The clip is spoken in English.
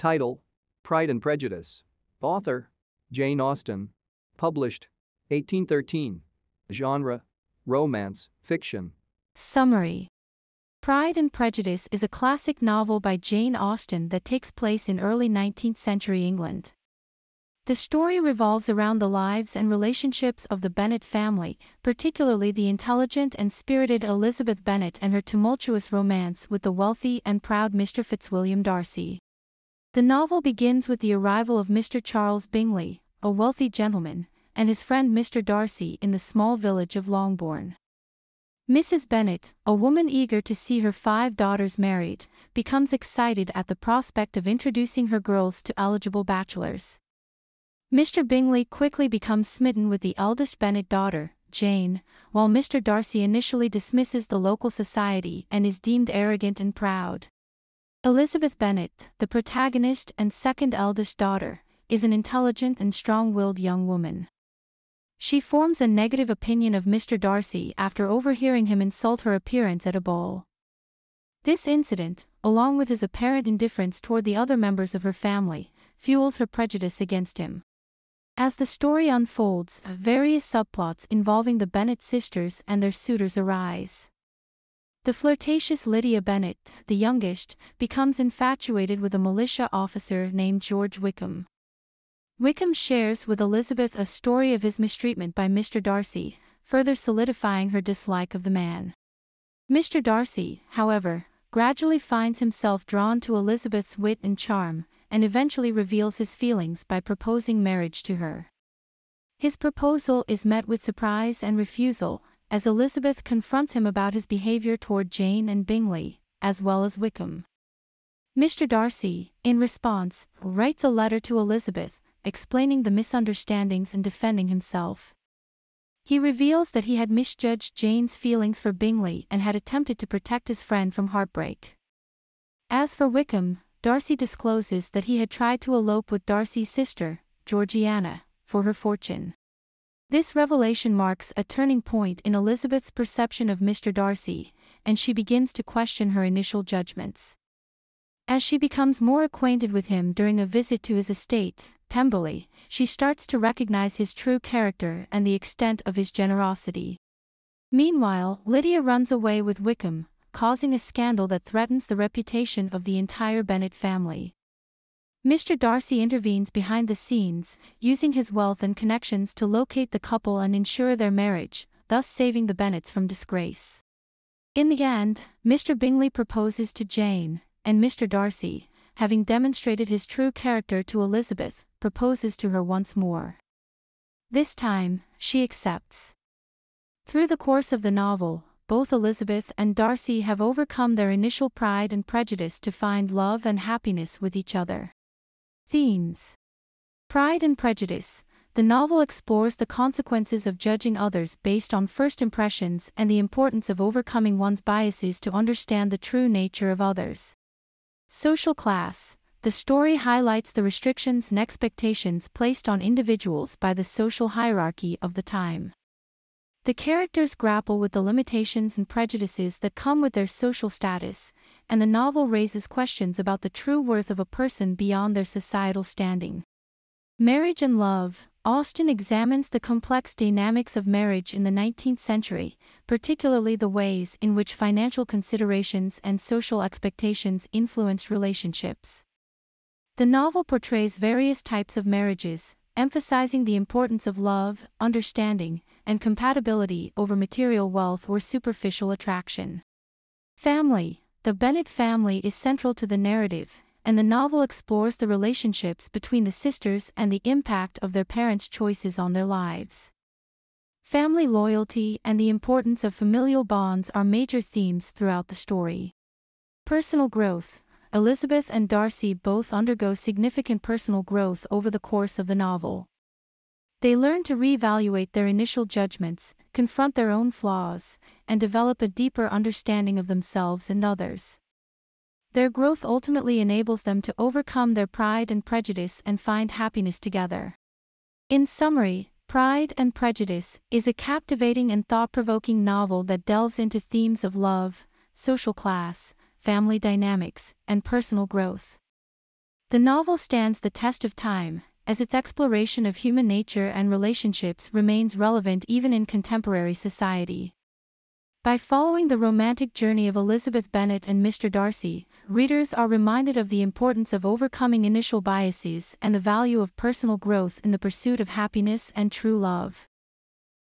Title: Pride and Prejudice. Author: Jane Austen. Published: 1813. Genre: romance, fiction. Summary. Pride and Prejudice is a classic novel by Jane Austen that takes place in early 19th century England. The story revolves around the lives and relationships of the Bennet family, particularly the intelligent and spirited Elizabeth Bennet and her tumultuous romance with the wealthy and proud Mr. Fitzwilliam Darcy. The novel begins with the arrival of Mr. Charles Bingley, a wealthy gentleman, and his friend Mr. Darcy in the small village of Longbourn. Mrs. Bennet, a woman eager to see her 5 daughters married, becomes excited at the prospect of introducing her girls to eligible bachelors. Mr. Bingley quickly becomes smitten with the eldest Bennet daughter, Jane, while Mr. Darcy initially dismisses the local society and is deemed arrogant and proud. Elizabeth Bennet, the protagonist and second eldest daughter, is an intelligent and strong-willed young woman. She forms a negative opinion of Mr. Darcy after overhearing him insult her appearance at a ball. This incident, along with his apparent indifference toward the other members of her family, fuels her prejudice against him. As the story unfolds, various subplots involving the Bennet sisters and their suitors arise. The flirtatious Lydia Bennet, the youngest, becomes infatuated with a militia officer named George Wickham. Wickham shares with Elizabeth a story of his mistreatment by Mr. Darcy, further solidifying her dislike of the man. Mr. Darcy, however, gradually finds himself drawn to Elizabeth's wit and charm, and eventually reveals his feelings by proposing marriage to her. His proposal is met with surprise and refusal, as Elizabeth confronts him about his behavior toward Jane and Bingley, as well as Wickham. Mr. Darcy, in response, writes a letter to Elizabeth, explaining the misunderstandings and defending himself. He reveals that he had misjudged Jane's feelings for Bingley and had attempted to protect his friend from heartbreak. As for Wickham, Darcy discloses that he had tried to elope with Darcy's sister, Georgiana, for her fortune. This revelation marks a turning point in Elizabeth's perception of Mr. Darcy, and she begins to question her initial judgments. As she becomes more acquainted with him during a visit to his estate, Pemberley, she starts to recognize his true character and the extent of his generosity. Meanwhile, Lydia runs away with Wickham, causing a scandal that threatens the reputation of the entire Bennet family. Mr. Darcy intervenes behind the scenes, using his wealth and connections to locate the couple and ensure their marriage, thus saving the Bennets from disgrace. In the end, Mr. Bingley proposes to Jane, and Mr. Darcy, having demonstrated his true character to Elizabeth, proposes to her once more. This time, she accepts. Through the course of the novel, both Elizabeth and Darcy have overcome their initial pride and prejudice to find love and happiness with each other. Themes: Pride and Prejudice. The novel explores the consequences of judging others based on first impressions and the importance of overcoming one's biases to understand the true nature of others. Social class. The story highlights the restrictions and expectations placed on individuals by the social hierarchy of the time. The characters grapple with the limitations and prejudices that come with their social status, and the novel raises questions about the true worth of a person beyond their societal standing. Marriage and love. Austen examines the complex dynamics of marriage in the 19th century, particularly the ways in which financial considerations and social expectations influenced relationships. The novel portrays various types of marriages, emphasizing the importance of love, understanding, and compatibility over material wealth or superficial attraction. Family. The Bennet family is central to the narrative, and the novel explores the relationships between the sisters and the impact of their parents' choices on their lives. Family loyalty and the importance of familial bonds are major themes throughout the story. Personal growth. Elizabeth and Darcy both undergo significant personal growth over the course of the novel. They learn to reevaluate their initial judgments, confront their own flaws, and develop a deeper understanding of themselves and others. Their growth ultimately enables them to overcome their pride and prejudice and find happiness together. In summary, Pride and Prejudice is a captivating and thought-provoking novel that delves into themes of love, social class, family dynamics, and personal growth. The novel stands the test of time, as its exploration of human nature and relationships remains relevant even in contemporary society. By following the romantic journey of Elizabeth Bennet and Mr. Darcy, readers are reminded of the importance of overcoming initial biases and the value of personal growth in the pursuit of happiness and true love.